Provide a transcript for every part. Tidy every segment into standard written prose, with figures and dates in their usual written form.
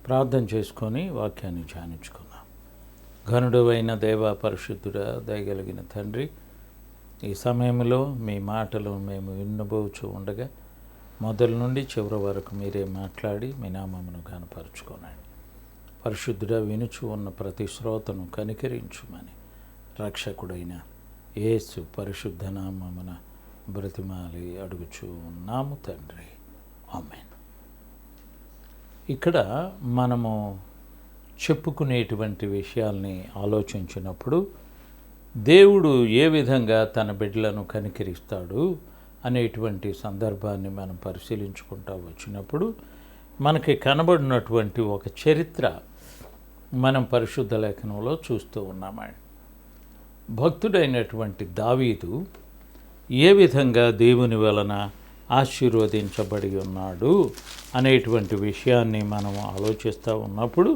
ప్రార్థన చేసుకొని వాక్యాన్ని ధ్యానించుకుందాం. ఘనుడు అయిన దేవ, పరిశుద్ధుడా, దయగలిగిన తండ్రి, ఈ సమయంలో మీ మాటలు మేము వినబోచు ఉండగా మొదలు నుండి చివరి వరకు మీరే మాట్లాడి మీ నామమును కనపరుచుకోనండి. పరిశుద్ధుడా, వినుచు ఉన్న ప్రతి శ్రోతను కనికరించుమని రక్షకుడైన యేసు పరిశుద్ధ నామమున బ్రతిమాలి అడుగుచూ ఉన్నాము తండ్రి. ఆమేన్. ఇక్కడ మనము చెప్పుకునేటువంటి విషయాల్ని ఆలోచించినప్పుడు దేవుడు ఏ విధంగా తన బిడ్డలను కనికరిస్తాడు అనేటువంటి సందర్భాన్ని మనం పరిశీలించుకుంటూ వచ్చినప్పుడు మనకి కనబడినటువంటి ఒక చరిత్ర మనం పరిశుద్ధ లేఖనంలో చూస్తూ ఉన్నామండి. భక్తుడైనటువంటి దావీదు ఏ విధంగా దేవుని వలన ఆశీర్వదించబడి ఉన్నాడు అనేటువంటి విషయాన్ని మనం ఆలోచిస్తూ ఉన్నప్పుడు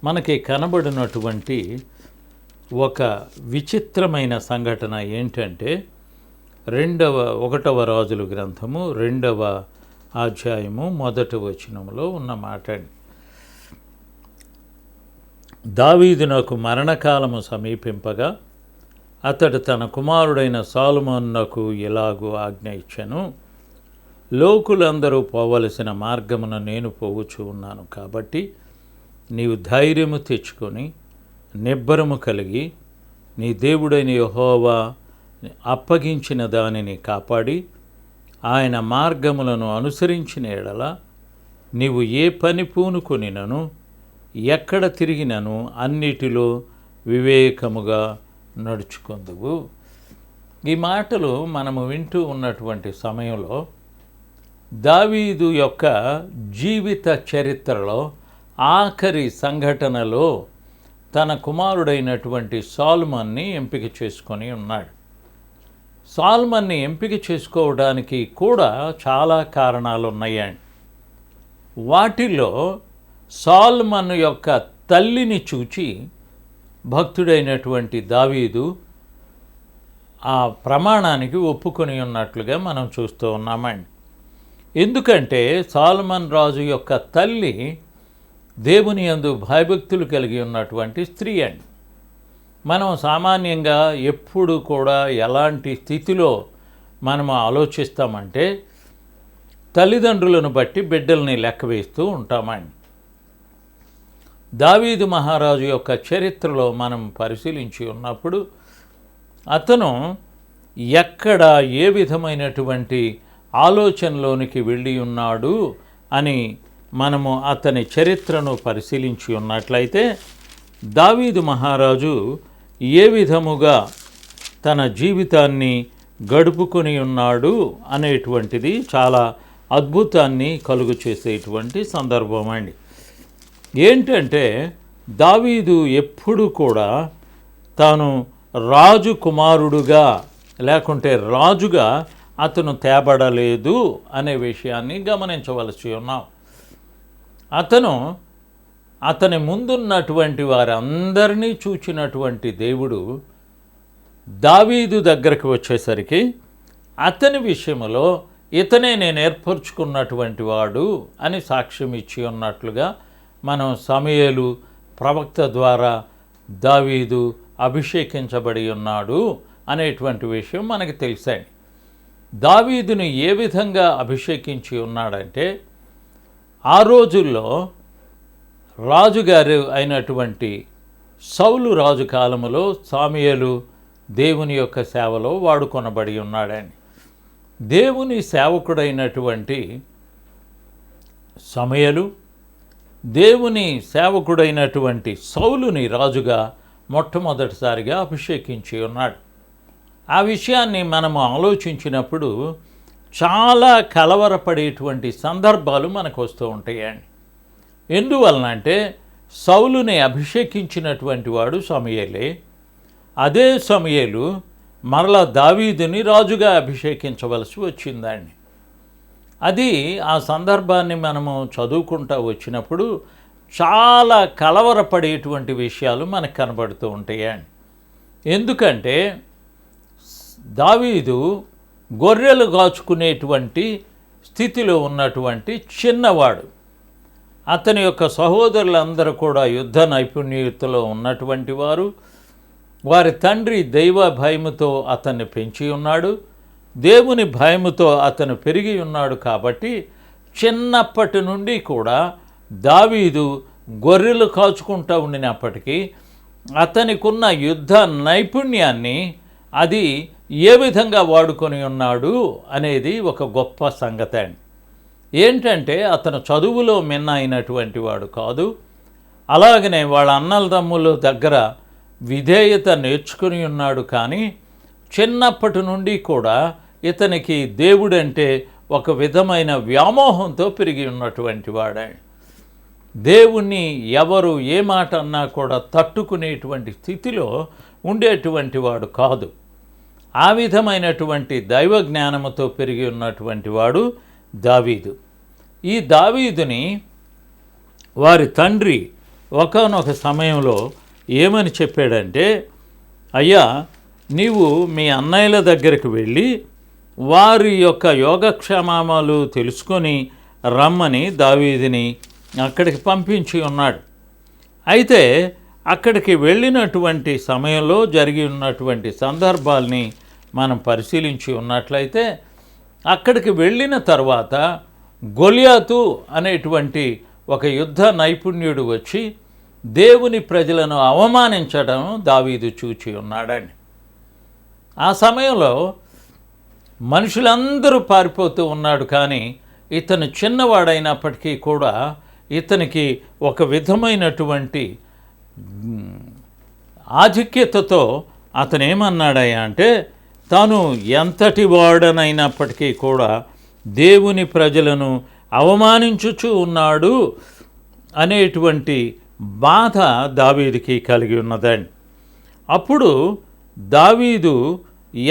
మనకి కనబడినటువంటి ఒక విచిత్రమైన సంఘటన ఏంటంటే 1వ రాజుల గ్రంథము 2వ అధ్యాయము 1వ వచనంలో ఉన్న మాట. దావీదునకు మరణకాలము సమీపింపగా అతడు తన కుమారుడైన సొలొమోనునకు ఇలాగు ఆజ్ఞ ఇచ్చెను, లోకులందరూ పోవలసిన మార్గమున నేను పోవుచూ ఉన్నాను కాబట్టి నీవు ధైర్యము తెచ్చుకొని నిబ్బరము కలిగి నీ దేవుడైన యెహోవా అప్పగించిన దానిని కాపాడి ఆయన మార్గములను అనుసరించిన ఎడల నీవు ఏ పని పూనుకొనినను ఎక్కడ తిరిగినను అన్నిటిలో వివేకముగా నడుచుకొందువు. ఈ మాటలు మనము వింటూ ఉన్నటువంటి సమయంలో దావీదు యొక్క జీవిత చరిత్రలో ఆఖరి సంఘటనలో తన కుమారుడైనటువంటి సొలొమోన్ని ఎంపిక చేసుకొని ఉన్నాడు. సొలొమోన్ని ఎంపిక చేసుకోవడానికి కూడా చాలా కారణాలు ఉన్నాయండి. వాటిలో సొలొమోను యొక్క తల్లిని చూచి భక్తుడైనటువంటి దావీదు ఆ ప్రమాణానికి ఒప్పుకొని ఉన్నట్లుగా మనం చూస్తూ ఉన్నామండి. ఎందుకంటే సొలొమోను రాజు యొక్క తల్లి దేవుని యందు భయభక్తులు కలిగి ఉన్నటువంటి స్త్రీ అండి. మనం సామాన్యంగా ఎప్పుడు కూడా ఎలాంటి స్థితిలో మనము ఆలోచిస్తామంటే తల్లిదండ్రులను బట్టి బిడ్డల్ని లెక్క వేస్తూ ఉంటామండి. దావీదు మహారాజు యొక్క చరిత్రలో మనం పరిశీలించి ఉన్నప్పుడు అతను ఎక్కడ ఏ విధమైనటువంటి ఆలోచనలోనికి వెళ్ళి ఉన్నాడు అని మనము అతని చరిత్రను పరిశీలించి ఉన్నట్లయితే దావీదు మహారాజు ఏ విధముగా తన జీవితాన్ని గడుపుకొని ఉన్నాడు అనేటువంటిది చాలా అద్భుతాన్ని కలుగు చేసేటువంటి సందర్భం అండి. ఏంటంటే దావీదు ఎప్పుడు కూడా తాను రాజు కుమారుడుగా లేకుంటే రాజుగా అతను తేబడలేదు అనే విషయాన్ని గమనించవలసి ఉన్నాం. అతని ముందున్నటువంటి వారందరినీ చూచినటువంటి దేవుడు దావీదు దగ్గరకు వచ్చేసరికి అతని విషయంలో ఇతనే నేను ఏర్పరచుకున్నటువంటి వాడు అని సాక్ష్యం ఇచ్చి ఉన్నట్లుగా మనం సమూయేలు ప్రవక్త ద్వారా దావీదు అభిషేకించబడి ఉన్నాడు అనేటువంటి విషయం మనకి తెలిసాయి. దావీదును ఏ విధంగా అభిషేకించి ఉన్నాడంటే ఆ రోజుల్లో రాజుగారు అయినటువంటి సౌలు రాజు కాలములో సమూయేలు దేవుని యొక్క సేవలో వాడుకొనబడి ఉన్నాడని. దేవుని సేవకుడైనటువంటి సమూయేలు దేవుని సేవకుడైనటువంటి సౌలుని రాజుగా మొట్టమొదటిసారిగా అభిషేకించి ఉన్నాడు. ఆ విషయాన్ని మనము ఆలోచించినప్పుడు చాలా కలవరపడేటువంటి సందర్భాలు మనకు వస్తూ ఉంటాయండి. ఎందువలనంటే సౌలుని అభిషేకించినటువంటి వాడు సమూయేలే. అదే సమూయేలు మరలా దావీదుని రాజుగా అభిషేకించవలసి వచ్చిందండి. అది ఆ సందర్భాన్ని మనము చదువుకుంటూ వచ్చినప్పుడు చాలా కలవరపడేటువంటి విషయాలు మనకు కనబడుతూ ఉంటాయండి. ఎందుకంటే దావీదు గొర్రెలు కాచుకునేటువంటి స్థితిలో ఉన్నటువంటి చిన్నవాడు. అతని యొక్క సహోదరులందరూ కూడా యుద్ధ నైపుణ్యతలో ఉన్నటువంటి వారు. వారి తండ్రి దైవ భయముతో అతన్ని పెంచి ఉన్నాడు, దేవుని భయముతో అతను పెరిగి ఉన్నాడు. కాబట్టి చిన్నప్పటి నుండి కూడా దావీదు గొర్రెలు కాచుకుంటూ ఉండినప్పటికీ అతనికున్న యుద్ధ నైపుణ్యాన్ని అది ఏ విధంగా వాడుకొని ఉన్నాడు అనేది ఒక గొప్ప సంగతి అండి. ఏంటంటే అతను చదువులో మిన్న అయినటువంటి వాడు కాదు. అలాగనే వాళ్ళ అన్నదమ్ముల దగ్గర విధేయత నేర్చుకుని ఉన్నాడు. కానీ చిన్నప్పటి నుండి కూడా ఇతనికి దేవుడంటే ఒక విధమైన వ్యామోహంతో పెరిగి ఉన్నటువంటి వాడే. దేవుణ్ణి ఎవరు ఏ మాట అన్నా కూడా తట్టుకునేటువంటి స్థితిలో ఉండేటువంటి వాడు కాదు. ఆ విధమైనటువంటి దైవ జ్ఞానముతో పెరిగి ఉన్నటువంటి వాడు దావీదు. ఈ దావీదుని వారి తండ్రి ఒకానొక సమయంలో ఏమని చెప్పాడంటే, అయ్యా, నీవు మీ అన్నయ్యల దగ్గరికి వెళ్ళి వారి యొక్క యోగక్షేమాలు తెలుసుకొని రమ్మని దావీదుని అక్కడికి పంపించి ఉన్నాడు. అయితే అక్కడికి వెళ్ళినటువంటి సమయంలో జరిగి ఉన్నటువంటి సందర్భాల్ని మనం పరిశీలించి ఉన్నట్లయితే, అక్కడికి వెళ్ళిన తర్వాత గొలియాతు అనేటువంటి ఒక యుద్ధ నైపుణ్యుడు వచ్చి దేవుని ప్రజలను అవమానించడం దావీదు చూచి ఉన్నాడండి. ఆ సమయంలో మనుషులందరూ పారిపోతూ ఉన్నాడు. కానీ ఇతను చిన్నవాడైనప్పటికీ కూడా ఇతనికి ఒక విధమైనటువంటి ఆధిక్యతతో అతను ఏమన్నాడయ్యా అంటే, తాను ఎంతటి వాడనైనప్పటికీ కూడా దేవుని ప్రజలను అవమానించుచూ ఉన్నాడు అనేటువంటి బాధ దావీదుకి కలిగి ఉన్నదండి. అప్పుడు దావీదు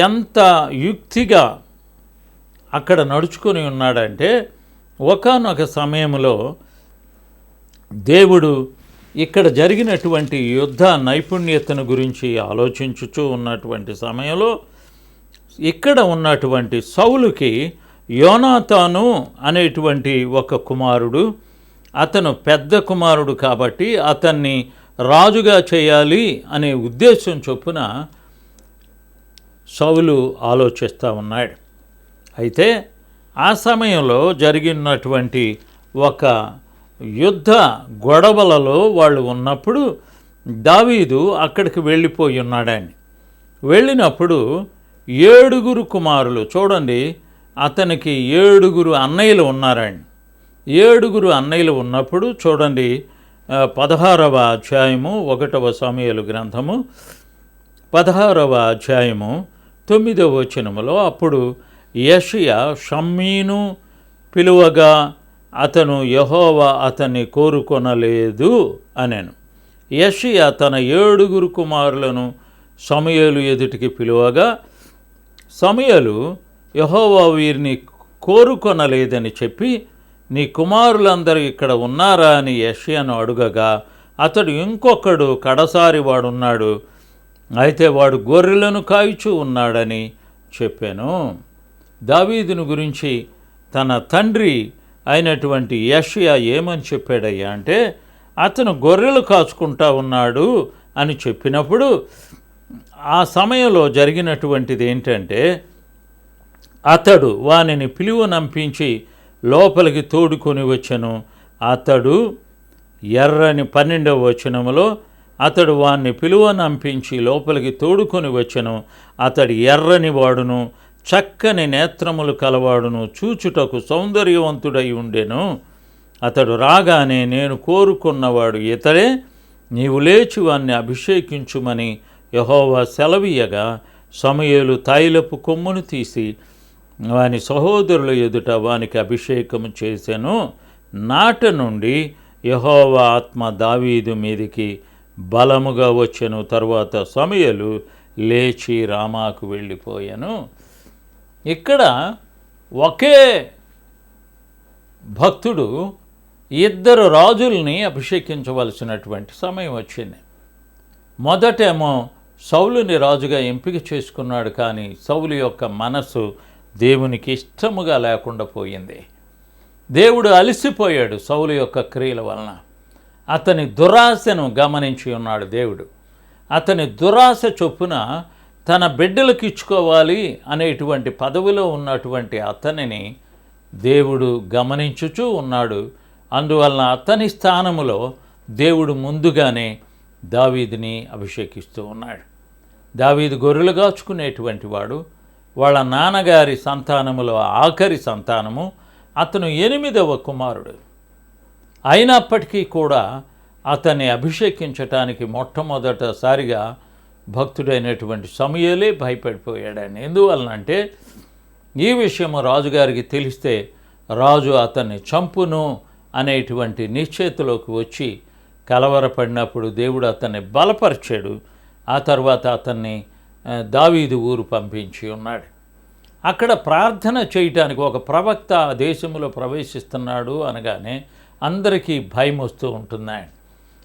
ఎంత యుక్తిగా అక్కడ నడుచుకొని ఉన్నాడంటే, ఒకానొక సమయంలో దేవుడు ఇక్కడ జరిగినటువంటి యుద్ధ నైపుణ్యతను గురించి ఆలోచించుచూ ఉన్నటువంటి సమయంలో ఇక్కడ ఉన్నటువంటి సౌలుకి యోనాతాను అనేటువంటి ఒక కుమారుడు, అతను పెద్ద కుమారుడు కాబట్టి అతన్ని రాజుగా చేయాలి అనే ఉద్దేశం చొప్పున సౌలు ఆలోచిస్తూ ఉన్నాడు. అయితే ఆ సమయంలో జరిగినటువంటి ఒక యుద్ధ గొడవలలో వాళ్ళు ఉన్నప్పుడు దావీదు అక్కడికి వెళ్ళిపోయి ఉన్నాడండి. వెళ్ళినప్పుడు 7 కుమారులు, చూడండి, అతనికి 7 అన్నయ్యలు ఉన్నారండి. 7 అన్నయ్యలు ఉన్నప్పుడు చూడండి, 16వ అధ్యాయము 1వ సమూయేలు గ్రంథము 16వ అధ్యాయము 9వ వచనములో, అప్పుడు యెషయా షమ్మీను పిలువగా అతను యెహోవా అతన్ని కోరుకొనలేదు అనెను. యెషయా తన 7 కుమారులను సమూయేలు ఎదుటికి పిలువగా సమూయేలు యెహోవా వీరిని కోరుకొనలేదని చెప్పి, నీ కుమారులందరూ ఇక్కడ ఉన్నారా అని యెషయాను అడుగగా, అతడు ఇంకొకడు కడసారి వాడున్నాడు, అయితే వాడు గొర్రెలను కాయిచూ ఉన్నాడని చెప్పాను. దావీదును గురించి తన తండ్రి అయినటువంటి యెషయా ఏమని చెప్పాడయ్యా అంటే, అతను గొర్రెలు కాచుకుంటా ఉన్నాడు అని చెప్పినప్పుడు ఆ సమయంలో జరిగినటువంటిది ఏంటంటే, అతడు వానిని పిలువనంపించి లోపలికి తోడుకొని వచ్చెను. అతడు ఎర్రని 12వ వచనములో, అతడు వాణ్ణి పిలువనంపించి లోపలికి తోడుకొని వచ్చెను. అతడు ఎర్రని వాడును, చక్కని నేత్రములు కలవాడును, చూచుటకు సౌందర్యవంతుడై ఉండెను. అతడు రాగానే, నేను కోరుకున్నవాడు ఇతడే, నీవు లేచి వాణ్ణి అభిషేకించుమని యెహోవా సెలవీయగా, సమూయేలు తైలపు కొమ్మును తీసి వాని సహోదరుల ఎదుట వానికి అభిషేకము చేసెను. నాట నుండి యెహోవా ఆత్మ దావీదు మీదికి బలముగా వచ్చెను. తరువాత సమూయేలు లేచి రామాకు వెళ్ళిపోయాను. ఇక్కడ ఒకే భక్తుడు 2 రాజుల్ని అభిషేకించవలసినటువంటి సమయం వచ్చింది. మొదటేమో సౌలుని రాజుగా ఎంపిక చేసుకున్నాడు. కానీ సౌలు యొక్క మనసు దేవునికి ఇష్టముగా లేకుండా పోయింది. దేవుడు అలసిపోయాడు సౌలు యొక్క క్రియల వలన. అతని దురాశను గమనించి ఉన్నాడు దేవుడు. అతని దురాశ చొప్పున తన బిడ్డలకు ఇచ్చుకోవాలి అనేటువంటి పదవిలో ఉన్నటువంటి అతనిని దేవుడు గమనించుచూ ఉన్నాడు. అందువలన అతని స్థానములో దేవుడు ముందుగానే దావీదుని అభిషేకిస్తూ ఉన్నాడు. దావీదు గొర్రెలు కాచుకునేటువంటి వాడు. వాళ్ళ నాన్నగారి సంతానములో ఆఖరి సంతానము. అతను 8వ కుమారుడు. అయినప్పటికీ కూడా అతన్ని అభిషేకించటానికి మొట్టమొదటిసారిగా భక్తుడైనటువంటి సమూయేలే భయపడిపోయాడని. ఎందువలనంటే ఈ విషయము రాజుగారికి తెలిస్తే రాజు అతన్ని చంపును అనేటువంటి నిశ్చయితలోకి వచ్చి కలవరపడినప్పుడు దేవుడు అతన్ని బలపరిచాడు. ఆ తర్వాత అతన్ని దావీదు ఊరు పంపించి ఉన్నాడు. అక్కడ ప్రార్థన చేయటానికి ఒక ప్రవక్త ఆ దేశంలో ప్రవేశిస్తున్నాడు అనగానే అందరికీ భయం వస్తూ ఉంటున్నాడు.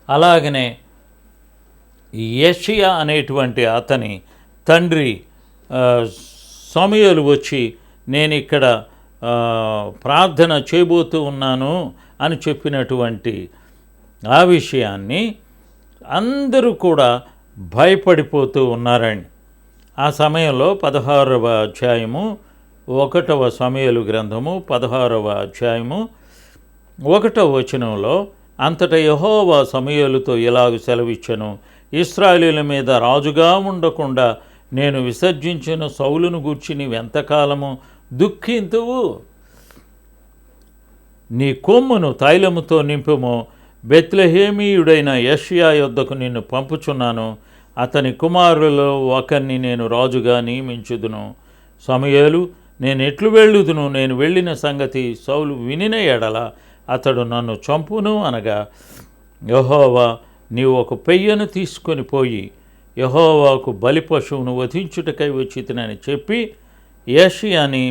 అలాగనే యెషయా అనేటువంటి అతని తండ్రి సమూయేలు వచ్చి నేను ఇక్కడ ప్రార్థన చేయబోతూ ఉన్నాను అని చెప్పినటువంటి ఆ విషయాన్ని అందరూ కూడా భయపడిపోతూ ఉన్నారండి. ఆ సమయంలో 16వ అధ్యాయము 1వ సమూయేలు గ్రంథము 16వ అధ్యాయము 1వ వచనంలో అంతటా యెహోవా సమూయేలుతో ఇలాగ సెలవిచ్చెను, ఇశ్రాయేలీయుల మీద రాజుగా ఉండకుండా నేను విసర్జించిన సౌలును గూర్చి నీవెంతకాలము దుఃఖింతువు? నీ కొమ్మును తైలముతో నింపుము. బెత్లెహేమీయుడైన యెషయా యొద్దకు నిన్ను పంపుచున్నాను. అతని కుమారులలో ఒకరిని నేను రాజుగా నియమించుదును. సమూయేలు, నేను ఎట్లు వెళ్ళుదును? నేను వెళ్ళిన సంగతి సౌలు వినిన ఎడల అతడు నన్ను చంపును అనగా, యెహోవా నీవు ఒక పెయ్యను తీసుకొని పోయి యెహోవాకు బలి పశువును వధించుటకై వచ్చితినని చెప్పి యెషయాని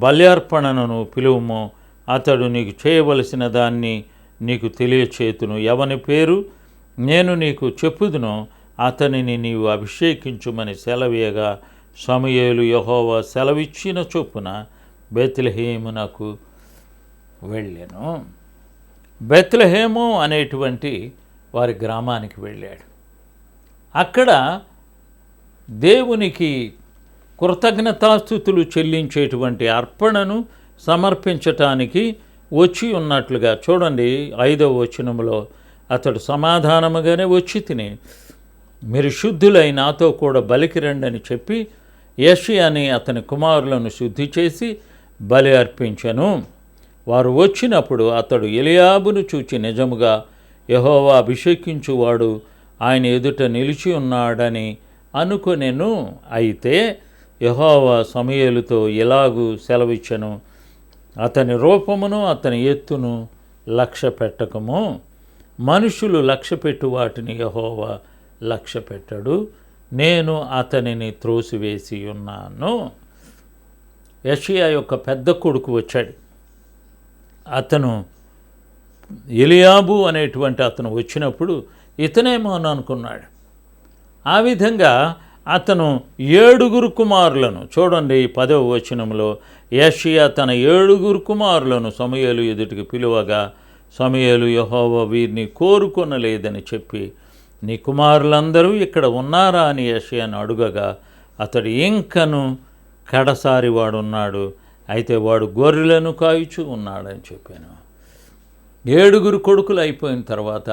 బల్యార్పణను పిలువుము. అతడు నీకు చేయవలసిన దాన్ని నీకు తెలియచేతును. ఎవని పేరు నేను నీకు చెప్పుదునో అతనిని నీవు అభిషేకించుమని సెలవీయగా సమూయేలు యెహోవా సెలవిచ్చిన చొప్పున బెత్లెహేమునకు వెళ్ళాను. బెత్లెహేము అనేటువంటి వారి గ్రామానికి వెళ్ళాడు. అక్కడ దేవునికి కృతజ్ఞతాస్తుతులు చెల్లించేటువంటి అర్పణను సమర్పించటానికి వచ్చి ఉన్నట్లుగా చూడండి. 5వ వచనంలో అతడు సమాధానముగానే వచ్చి తిని మీరు శుద్ధులై నాతో కూడా బలికి రండని చెప్పి యెషయాని అతని కుమారులను శుద్ధి చేసి బలి అర్పించెను. వారు వచ్చినప్పుడు అతడు ఎలీయాబును చూచి నిజముగా యెహోవా అభిషేకించువాడు ఆయన ఎదుట నిలిచి ఉన్నాడని అనుకొనెను. అయితే యెహోవా సమూయేలుతో ఇలాగూ సెలవిచ్చెను, అతని రూపమును అతని ఎత్తును లక్ష్య పెట్టకము. మనుషులు లక్ష్యపెట్టు వాటిని యెహోవా లక్ష్యపెట్టడు. నేను అతనిని త్రోసివేసి ఉన్నాను. యెషయా యొక్క పెద్ద కొడుకు వచ్చాడు. అతను ఎలీయాబు అనేటువంటి అతను వచ్చినప్పుడు ఇతనేమో అని అనుకున్నాడు. ఆ విధంగా అతను 7 కుమారులను చూడండి. 10వ వచనంలో యెషయా తన 7 కుమారులను సమూయేలు ఎదుటికి పిలువగా సమూయేలు యెహోవా వీరిని కోరుకొనలేదని చెప్పి నీ కుమారులందరూ ఇక్కడ ఉన్నారా అని యెషయాను అడుగగా అతడు ఇంకను కడసారి వాడున్నాడు, అయితే వాడు గొర్రెలను కాయుచూ ఉన్నాడని చెప్పాను. 7 కొడుకులు అయిపోయిన తర్వాత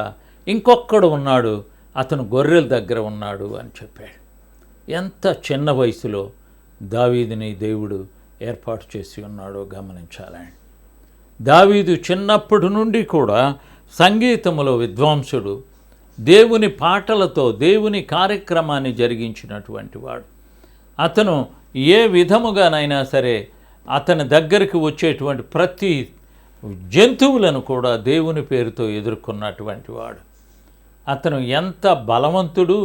ఇంకొక్కడు ఉన్నాడు, అతను గొర్రెల దగ్గర ఉన్నాడు అని చెప్పాడు. ఎంత చిన్న వయసులో దావీదుని దేవుడు ఏర్పాటు చేసి ఉన్నాడో గమనించాలని. దావీదు చిన్నప్పటి నుండి కూడా సంగీతములో విద్వాంసుడు, దేవుని పాటలతో దేవుని కార్యక్రమాన్ని జరిగించినటువంటి వాడు. అతను ఏ విధముగానైనా సరే అతని దగ్గరికి వచ్చేటువంటి ప్రతి జంతువులను కూడా దేవుని పేరుతో ఎదుర్కొన్నటువంటి వాడు. అతను ఎంత బలవంతుడు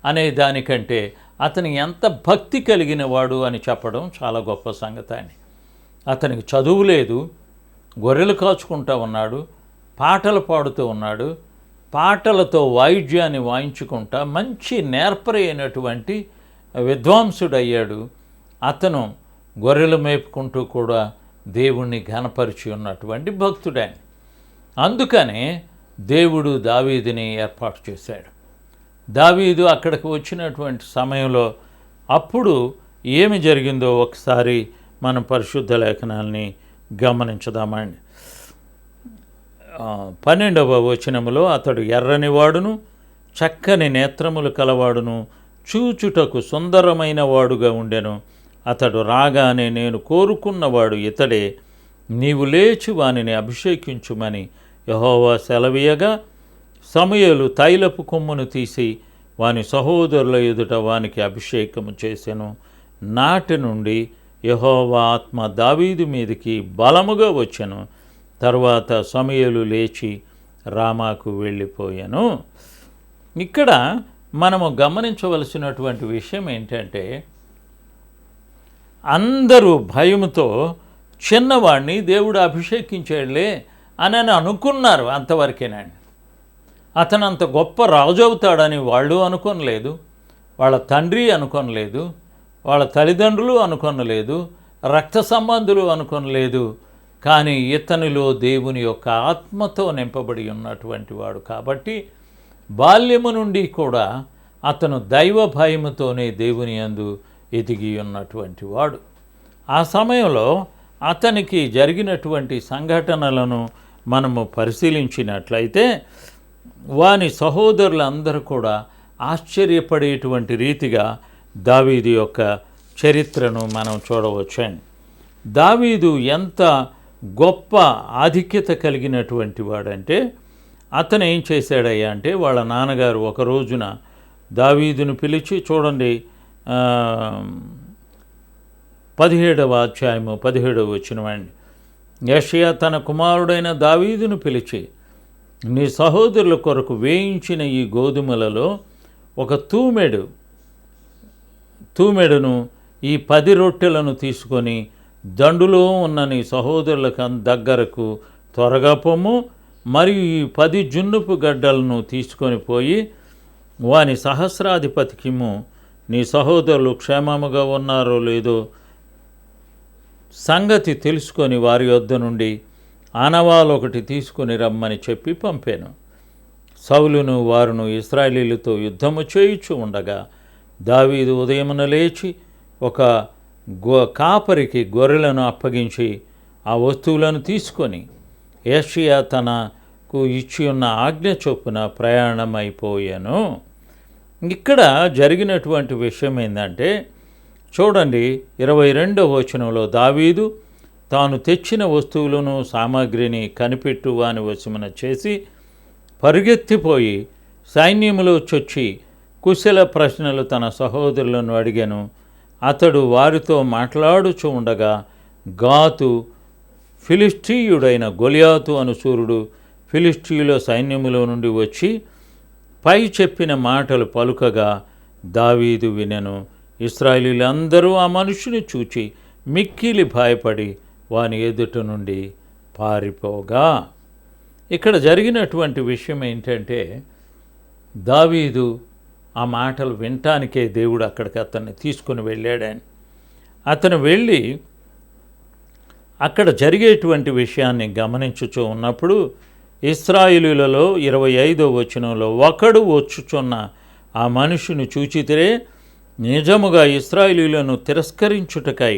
అనే దానికంటే అతను ఎంత భక్తి కలిగిన వాడు అని చెప్పడం చాలా గొప్ప సంగతి అని. అతనికి చదువు లేదు, గొర్రెలు కాచుకుంటూ ఉన్నాడు, పాటలు పాడుతూ ఉన్నాడు, పాటలతో వాయిద్యాన్ని వాయించుకుంటా మంచి నేర్పరి అయినటువంటి విద్వాంసుడయ్యాడు. అతను గొర్రెలు మేపుకుంటూ కూడా దేవుణ్ణి ఘనపరిచి ఉన్నటువంటి భక్తుడాయన. అందుకనే దేవుడు దావీదుని ఏర్పాటు చేశాడు. దావీదు అక్కడికి వచ్చినటువంటి సమయంలో అప్పుడు ఏమి జరిగిందో ఒకసారి మనం పరిశుద్ధ లేఖనాల్ని గమనించదామండి. 12వ వచనములో, అతడు ఎర్రని వాడును, చక్కని నేత్రములు కలవాడును, చూచుటకు సుందరమైన వాడుగా ఉండెను. అతడు రాగానే నేను కోరుకున్నవాడు ఇతడే, నీవు లేచి వానిని అభిషేకించుమని యెహోవా సెలవీయగా, సమూయేలు తైలపు కొమ్మును తీసి వాని సహోదరుల ఎదుట వానికి అభిషేకము చేసెను. నాటి నుండి యెహోవా ఆత్మ దావీదు మీదికి బలముగా వచ్చెను. తరువాత సమూయేలు లేచి రామాకు వెళ్ళిపోయాను. ఇక్కడ మనము గమనించవలసినటువంటి విషయం ఏంటంటే, అందరూ భయముతో చిన్నవాడిని దేవుడు అభిషేకించాడులే అని అనుకున్నారు. అంతవరకేనండి. అతను అంత గొప్ప రాజు అవుతాడని వాళ్ళు అనుకోనలేదు, వాళ్ళ తండ్రి అనుకోనలేదు, వాళ్ళ తల్లిదండ్రులు అనుకోనలేదు, రక్త సంబంధులు అనుకోనలేదు. కానీ ఇతనిలో దేవుని యొక్క ఆత్మతో నింపబడి ఉన్నటువంటి వాడు కాబట్టి బాల్యము నుండి కూడా అతను దైవ భయముతోనే దేవుని యందు ఎదిగి ఉన్నటువంటి వాడు. ఆ సమయంలో అతనికి జరిగినటువంటి సంఘటనలను మనము పరిశీలించినట్లయితే వాని సహోదరులందరూ కూడా ఆశ్చర్యపడేటువంటి రీతిగా దావీదు యొక్క చరిత్రను మనం చూడవచ్చండి. దావీదు ఎంత గొప్ప ఆధిక్యత కలిగినటువంటి వాడంటే, అతను ఏం చేశాడయ్యా అంటే, వాళ్ళ నాన్నగారు ఒక రోజున దావీదును పిలిచి, చూడండి 17వ అధ్యాయము 17వ వచనమండి. యెషయా తన కుమారుడైన దావీదును పిలిచి, నీ సహోదరుల కొరకు వేయించిన ఈ గోధుమలలో ఒక తూమెడును ఈ 10 రొట్టెలను తీసుకొని దండులో ఉన్న నీ సహోదరులకు దగ్గరకు త్వరగా పొమ్ము. మరియు ఈ 10 జున్నుపు గడ్డలను తీసుకొని పోయి వాని సహస్రాధిపతికిము. నీ సహోదరులు క్షేమముగా ఉన్నారో లేదో సంగతి తెలుసుకొని వారి వద్ద నుండి ఆనవాలు ఒకటి తీసుకొని రమ్మని చెప్పి పంపాను. సౌలును వారును ఇశ్రాయేలీయులతో యుద్ధము చేయుచు ఉండగా దావీదు ఉదయమున లేచి ఒక కాపరికి గొర్రెలను అప్పగించి ఆ వస్తువులను తీసుకొని యెషయా తనకు ఇచ్చి ఉన్న ఆజ్ఞ చొప్పున ప్రయాణమైపోయాను. ఇక్కడ జరిగినటువంటి విషయం ఏంటంటే, చూడండి 22వ వచనంలో, దావీదు తాను తెచ్చిన వస్తువులను సామాగ్రిని కనిపెట్టు వాని వశమున చేసి పరుగెత్తిపోయి సైన్యములో చొచ్చి కుశల ప్రశ్నలు తన సహోదరులను అడిగాను. అతడు వారితో మాట్లాడుచూ ఉండగా గాతు ఫిలిష్టీయుడైన గొలియాతు అను శూరుడు ఫిలిష్టీయుల సైన్యములో నుండి వచ్చి పై చెప్పిన మాటలు పలుకగా దావీదు వినెను. ఇశ్రాయేలీయులందరూ ఆ మనుషుని చూచి మిక్కిలి భయపడి వాని ఎదుట నుండి పారిపోగా. ఇక్కడ జరిగినటువంటి విషయం ఏంటంటే, దావీదు ఆ మాటలు వినటానికే దేవుడు అక్కడికి అతన్ని తీసుకుని వెళ్ళాడని. అతను వెళ్ళి అక్కడ జరిగేటువంటి విషయాన్ని గమనించుచూ ఉన్నప్పుడు ఇశ్రాయేలీయులలో 25వ వచనంలో, ఒకడు వచ్చుచున్న ఆ మనుషుని చూచితిరే, నిజముగా ఇశ్రాయేలీయులను తిరస్కరించుటకై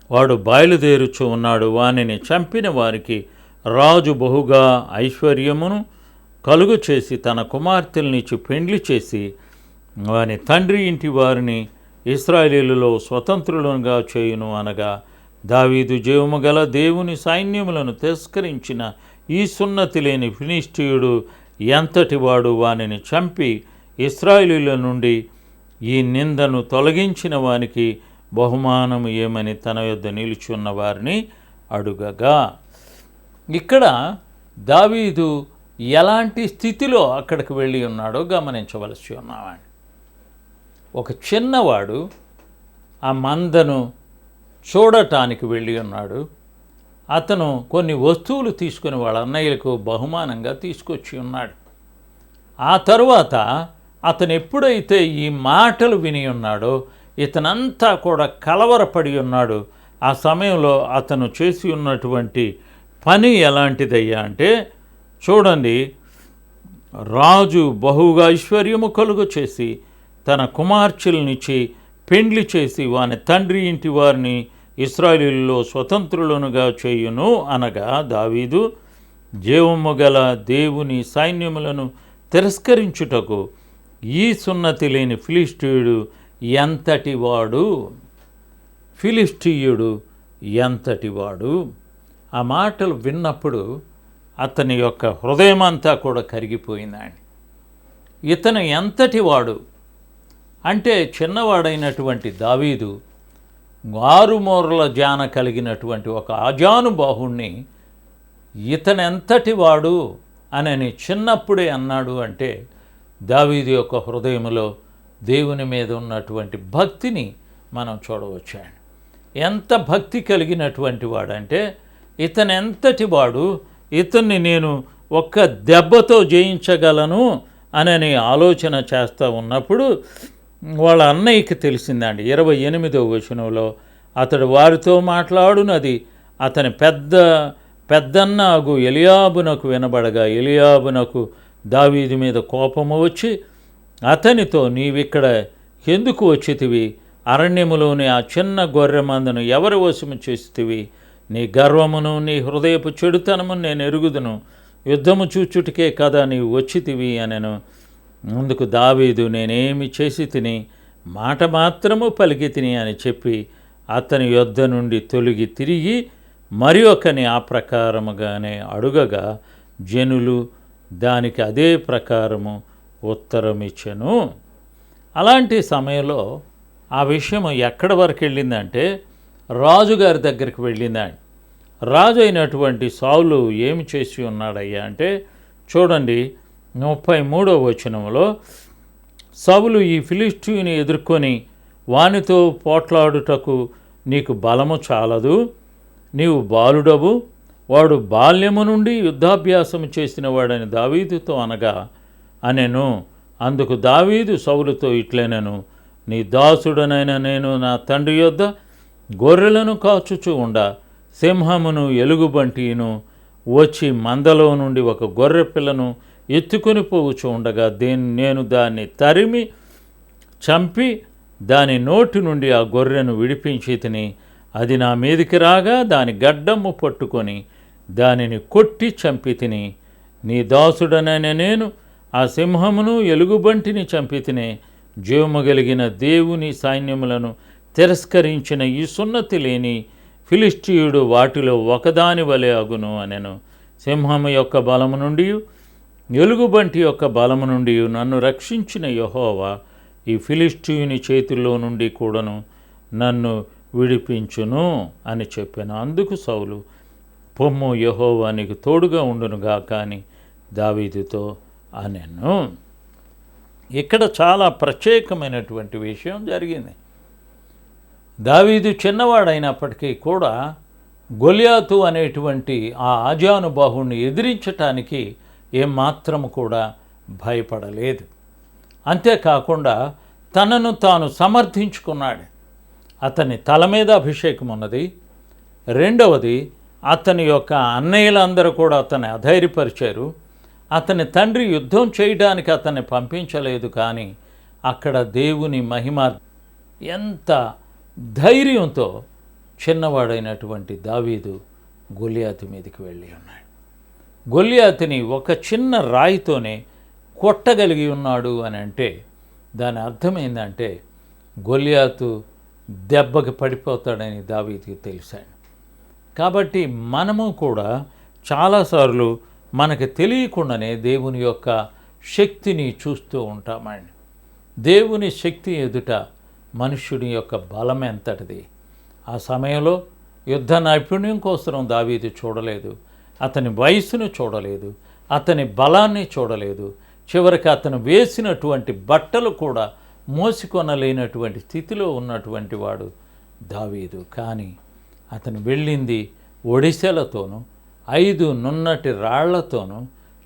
వాడు బయలుదేరుచూ ఉన్నాడు. వానిని చంపిన వారికి రాజు బహుగా ఐశ్వర్యమును కలుగు చేసి తన కుమార్తెలనిచ్చి పెండ్లి చేసి వాని తండ్రి ఇంటి వారిని ఇశ్రాయేలీయులలో స్వతంత్రులుగా చేయును అనగా, దావీదు జీవము గల దేవుని సైన్యములను తిరస్కరించిన ఈ సున్నతి లేని ఫిలిష్తీయుడు ఎంతటి వాడు, వానిని చంపి ఇశ్రాయేలీయుల నుండి ఈ నిందను తొలగించిన వానికి బహుమానము ఏమని తన యొద్ద నిలుచున్న వారిని అడుగగా. ఇక్కడ దావీదు ఎలాంటి స్థితిలో అక్కడికి వెళ్ళి ఉన్నాడో గమనించవలసి ఉన్నామండి. ఒక చిన్నవాడు ఆ మందను చూడటానికి వెళ్ళి ఉన్నాడు. అతను కొన్ని వస్తువులు తీసుకుని వాళ్ళ అన్నయ్యలకు బహుమానంగా తీసుకొచ్చి ఉన్నాడు. ఆ తరువాత అతను ఎప్పుడైతే ఈ మాటలు విని ఉన్నాడో ఇతనంతా కూడా కలవరపడి ఉన్నాడు. ఆ సమయంలో అతను చేసి ఉన్నటువంటి పని ఎలాంటిదయ్యా అంటే, చూడండి, రాజు బహుగా ఐశ్వర్యము కలుగ చేసి తన కుమార్తెలనిచ్చి పెండ్లి చేసి వాని తండ్రి ఇంటి వారిని ఇశ్రాయేలులో స్వతంత్రులనుగా చేయును అనగా, దావీదు జీవము గల దేవుని సైన్యములను తిరస్కరించుటకు ఈ సున్నతి లేని ఫిలిష్టీయుడు ఎంతటివాడు, ఫిలిష్టీయుడు ఎంతటివాడు. ఆ మాటలు విన్నప్పుడు అతని యొక్క హృదయమంతా కూడా కరిగిపోయిందండి. ఇతను ఎంతటివాడు అంటే, చిన్నవాడైనటువంటి దావీదు ఆరుమూరల జాన కలిగినటువంటి ఒక ఆజానుబాహుణ్ణి ఇతనెంతటి వాడు అని చిన్నప్పుడే అన్నాడు అంటే, దావీదు యొక్క హృదయంలో దేవుని మీద ఉన్నటువంటి భక్తిని మనం చూడవచ్చాడు. ఎంత భక్తి కలిగినటువంటి వాడంటే, ఇతనెంతటి వాడు, ఇతన్ని నేను ఒక్క దెబ్బతో జయించగలను అని ఆలోచన చేస్తూ ఉన్నప్పుడు వాళ్ళ అన్నయ్యకి తెలిసిందండి. 28వ వచనంలో, అతడు వారితో మాట్లాడునది అతని పెద్దన్న అగు ఎలియాబునకు వినబడగా, ఎలియాబునకు దావీదు మీద కోపము వచ్చి అతనితో, నీవిక్కడ ఎందుకు వచ్చితివి? అరణ్యములోని ఆ చిన్న గొర్రె మందను ఎవరి వశము చేసితివి? నీ గర్వమును నీ హృదయపు చెడుతనమును నేను ఎరుగుదును, యుద్ధము చూచుటికే కదా నీవు వచ్చితివి అనెను. ముందుకు దావీదు, నేనేమి చేసి తిని, మాట మాత్రము పలికి తిని అని చెప్పి అతని యొద్ద నుండి తొలగి తిరిగి మరి ఒకని ఆ ప్రకారముగానే అడుగగా, జనులు దానికి అదే ప్రకారము ఉత్తరమిచ్చెను. అలాంటి సమయంలో ఆ విషయం ఎక్కడి వరకు వెళ్ళిందంటే, రాజుగారి దగ్గరికి వెళ్ళిందండి. రాజు అయినటువంటి సౌలు ఏమి చేసి ఉన్నాడయ్యా అంటే, చూడండి 33వ వచనంలో, సౌలు ఈ ఫిలిష్తీయుని ఎదుర్కొని వానితో పోట్లాడుటకు నీకు బలము చాలదు, నీవు బాలుడవు, వాడు బాల్యము నుండి యుద్ధాభ్యాసము చేసిన వాడని దావీదుతో అనగా అనెను. అందుకు దావీదు సౌలుతో ఇట్లనెను, నీ దాసుడనైన నేను నా తండ్రి యొద్ద గొర్రెలను కాచుచూ ఉండ, సింహమును ఎలుగుబంటిను వచ్చి మందలో నుండి ఒక గొర్రె పిల్లను ఎత్తుకొని పోవచ్చు ఉండగా, నేను దాన్ని తరిమి చంపి దాని నోటి నుండి ఆ గొర్రెను విడిపించి తిని, అది నా మీదికి రాగా దాని గడ్డము పట్టుకొని దానిని కొట్టి చంపి తిని, నీ దాసుడనైన నేను ఆ సింహమును ఎలుగుబంటిని చంపి తిని, జీవము కలిగిన దేవుని సైన్యములను తిరస్కరించిన ఈ సున్నతి లేని ఫిలిష్తీయుడు వాటిలో ఒకదాని వలె అగును అనెను. సింహము యొక్క బలము నుండి ఎలుగుబంటి యొక్క బలము నుండి నన్ను రక్షించిన యెహోవా ఈ ఫిలిష్తీయుని చేతుల్లో నుండి కూడాను నన్ను విడిపించును అని చెప్పాను. అందుకు సౌలు, పొమ్ము, యెహోవా నీకు తోడుగా ఉండునుగా కానీ దావీదుతో అనెను. ఇక్కడ చాలా ప్రత్యేకమైనటువంటి విషయం జరిగింది. దావీదు చిన్నవాడైనప్పటికీ కూడా గొలియాతు అనేటువంటి ఆ ఆజానుబాహుణ్ణి ఎదిరించటానికి ఏమాత్రము కూడా భయపడలేదు. అంతేకాకుండా తనను తాను సమర్థించుకున్నాడు. అతని తల మీద అభిషేకం ఉన్నది. రెండవది, అతని యొక్క అన్నయ్యలందరూ కూడా అతన్ని అధైర్యపరిచారు. అతని తండ్రి యుద్ధం చేయడానికి అతన్ని పంపించలేదు, కానీ అక్కడ దేవుని మహిమ, ఎంత ధైర్యంతో చిన్నవాడైనటువంటి దావీదు గొలియాతు మీదకి వెళ్ళి ఉన్నాడు. గొలియాతుని ఒక చిన్న రాయితోనే కొట్టగలిగి ఉన్నాడు అని అంటే దాని అర్థం ఏంటంటే, గొలియాతు దెబ్బకి పడిపోతాడని దావీదుకి తెలిసాడు. కాబట్టి మనము కూడా చాలాసార్లు మనకు తెలియకుండానే దేవుని యొక్క శక్తిని చూస్తూ ఉంటామండి. దేవుని శక్తి ఎదుట మనుష్యుడి యొక్క బలం ఎంతటిది. ఆ సమయంలో యుద్ధ నైపుణ్యం కోసం దావీదు చూడలేదు, అతని వయసును చూడలేదు, అతని బలాన్ని చూడలేదు. చివరికి అతను వేసినటువంటి బట్టలు కూడా మోసికొనలేనటువంటి స్థితిలో ఉన్నటువంటి వాడు దావీదు. కానీ అతను వెళ్ళింది ఒడిసెలతోనూ 5 నున్నటి రాళ్లతోనూ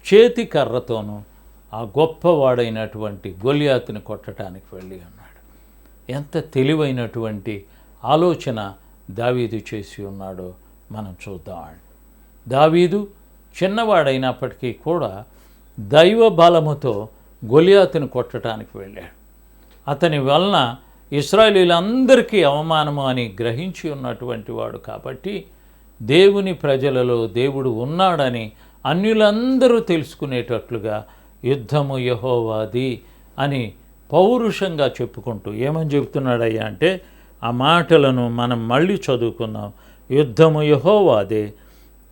చేతి కర్రతోనూ ఆ గొప్పవాడైనటువంటి గొలియాతుని కొట్టడానికి వెళ్ళి ఉన్నాడు. ఎంత తెలివైనటువంటి ఆలోచన దావీదు చేసి ఉన్నాడో మనం చూద్దాం. దావీదు చిన్నవాడైనప్పటికీ కూడా దైవ బలముతో గొలియాతును కొట్టడానికి వెళ్ళాడు. అతని వలన ఇశ్రాయేలీయులందరికీ అవమానము అని గ్రహించి ఉన్నటువంటి వాడు కాబట్టి దేవుని ప్రజలలో దేవుడు ఉన్నాడని అన్యులందరూ తెలుసుకునేటట్లుగా యుద్ధము యెహోవాది అని పౌరుషంగా చెప్పుకుంటూ ఏమని చెబుతున్నాడయ్యా అంటే, ఆ మాటలను మనం మళ్ళీ చదువుకుందాం. యుద్ధము యెహోవాదే,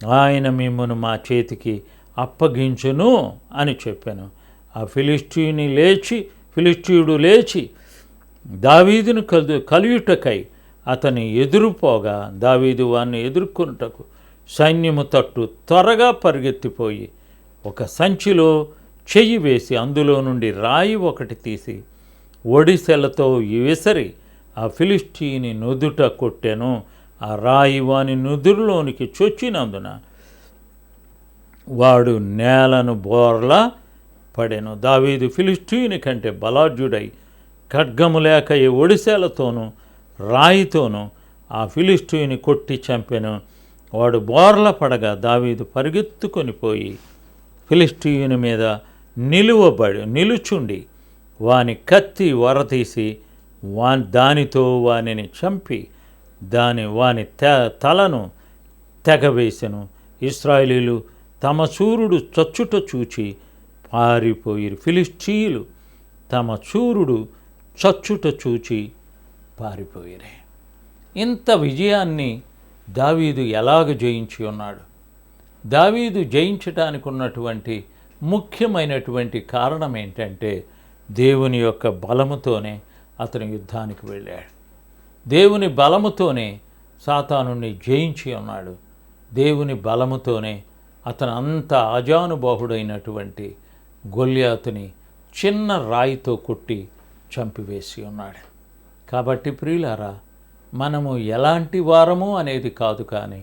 ఆయన మిమ్మును మా చేతికి అప్పగించును అని చెప్పాను. ఆ ఫిలిష్తీయుడు లేచి దావీదును కలియుటకై అతని ఎదురుపోగా దావీదు వారిని ఎదుర్కొనుటకు సైన్యము తట్టు త్వరగా పరిగెత్తిపోయి ఒక సంచిలో చెయ్యి వేసి అందులో నుండి రాయి ఒకటి తీసి ఒడిసెలతో విసరి ఆ ఫిలిష్తీయుని నుదుట కొట్టెను. ఆ రాయి వాని నుదురులోనికి చొచ్చినందున వాడు నేలను బోర్లా పడెను. దావీదు ఫిలిష్తీయుని కంటే బలాఢ్యుడై ఖడ్గము లేక ఈ ఒడిసెలతోనూ రాయితోనూ ఆ ఫిలిష్తీయుని కొట్టి చంపెను. వాడు బోర్ల పడగా దావీదు పరిగెత్తుకొని పోయి ఫిలిష్తీయుని మీద నిలుచుండి వాని కత్తి వరతీసి దానితో వానిని చంపి వాని తలను తెగవేసెను. ఇశ్రాయేలీయులు తమ శూరుడు చచ్చుట చూచి పారిపోయిరు. ఫిలిష్తీయులు తమ శూరుడు చచ్చుట చూచి పారిపోయిరే. ఇంత విజయాన్ని దావీదు ఎలాగ జయించి ఉన్నాడు? దావీదు జయించటానికి ఉన్నటువంటి ముఖ్యమైనటువంటి కారణం ఏంటంటే, దేవుని యొక్క బలముతోనే అతను యుద్ధానికి వెళ్ళాడు. దేవుని బలముతోనే సాతానుని జయించి ఉన్నాడు. దేవుని బలముతోనే అతను అంత అజానుబాహుడైనటువంటి గొల్యాతుని చిన్న రాయితో కొట్టి చంపివేసి ఉన్నాడు. కాబట్టి ప్రియులారా, మనము ఎలాంటి వారము అనేది కాదు, కానీ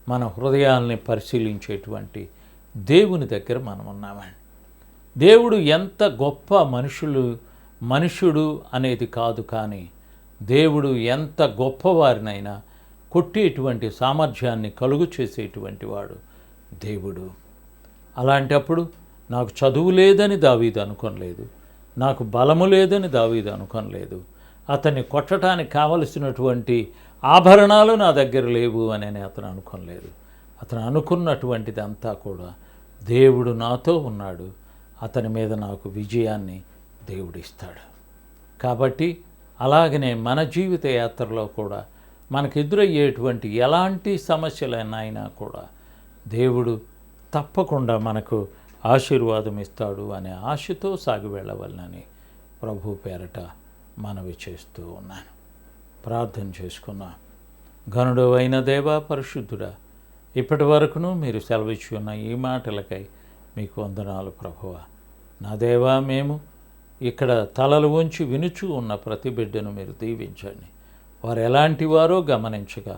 మన హృదయాల్ని పరిశీలించేటువంటి దేవుని దగ్గర మనం ఉన్నామండి. దేవుడు ఎంత గొప్ప మనుషుడు అనేది కాదు, కానీ దేవుడు ఎంత గొప్పవారినైనా కొట్టేటువంటి సామర్థ్యాన్ని కలుగు చేసేటువంటి వాడు దేవుడు. అలాంటప్పుడు నాకు చదువు లేదని దావీదు అనుకోలేదు, నాకు బలము లేదని దావీదు అనుకోలేదు, అతన్ని కొట్టడానికి కావలసినటువంటి ఆభరణాలు నా దగ్గర లేవు అని అతను అనుకోలేదు. అతను అనుకున్నటువంటిది అంతా కూడా దేవుడు నాతో ఉన్నాడు, అతని మీద నాకు విజయాన్ని దేవుడు ఇస్తాడు. కాబట్టి అలాగనే మన జీవిత యాత్రలో కూడా మనకు ఎదురయ్యేటువంటి ఎలాంటి సమస్యలైనా కూడా దేవుడు తప్పకుండా మనకు ఆశీర్వాదం ఇస్తాడు అనే ఆశతో సాగి వెళ్ళవలనని ప్రభు పేరట మనవి చేస్తూ ఉన్నాను. ప్రార్థన చేసుకున్నాం. ఘనుడు అయిన దేవా, పరిశుద్ధుడా, ఇప్పటి వరకును మీరు సెలవిచ్చి ఉన్న ఈ మాటలకై మీకు వందనాలు ప్రభువా. నా దేవా, మేము ఇక్కడ తలలు ఉంచి వినుచూ ఉన్న ప్రతి బిడ్డను మీరు దీవించండి. వారు ఎలాంటి వారో గమనించగా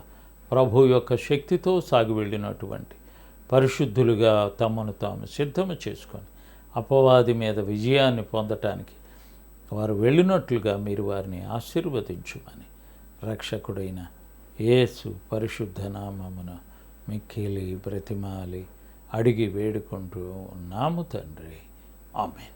ప్రభు యొక్క శక్తితో సాగి వెళ్ళినటువంటి పరిశుద్ధులుగా తమను తాము సిద్ధము చేసుకొని అపవాది మీద విజయాన్ని పొందటానికి వారు వెళ్ళినట్లుగా మీరు వారిని ఆశీర్వదించుమని రక్షకుడైన యేసు పరిశుద్ధ నామమున మిక్కిలి బ్రతిమాలి అడిగి వేడుకుంటూ ఉన్నాము తండ్రి. ఆమేన్.